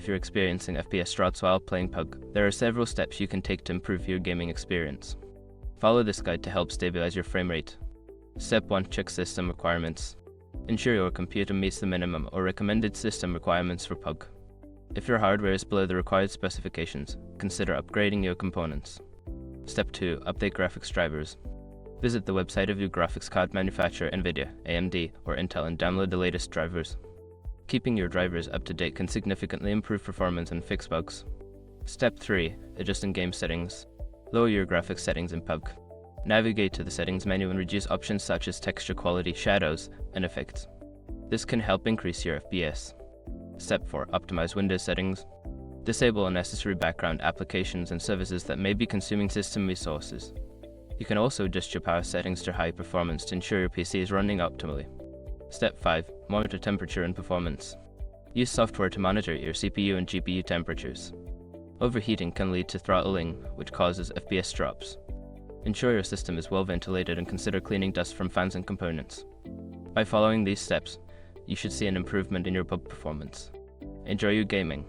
you're experiencing FPS drops while playing PUBG, there are several steps you can take to improve your gaming experience. Follow this guide to help stabilize your frame rate. Step 1. Check system requirements. Ensure your computer meets the minimum or recommended system requirements for PUBG. If your hardware is below the required specifications, consider upgrading your components. Step 2. Update graphics drivers. Visit the website of your graphics card manufacturer NVIDIA, AMD, or Intel and download the latest drivers. Keeping your drivers up to date can significantly improve performance and fix bugs. Step 3. Adjust in-game settings. Lower your graphics settings in PUBG. Navigate to the settings menu and reduce options such as texture quality, shadows, and effects. This can help increase your FPS. Step 4. Optimize Windows settings. Disable unnecessary background applications and services that may be consuming system resources. You can also adjust your power settings to high performance to ensure your PC is running optimally. Step 5. Monitor temperature and performance. Use software to monitor your CPU and GPU temperatures. Overheating can lead to throttling, which causes FPS drops. Ensure your system is well ventilated and consider cleaning dust from fans and components. By following these steps, you should see an improvement in your PUBG performance. Enjoy your gaming.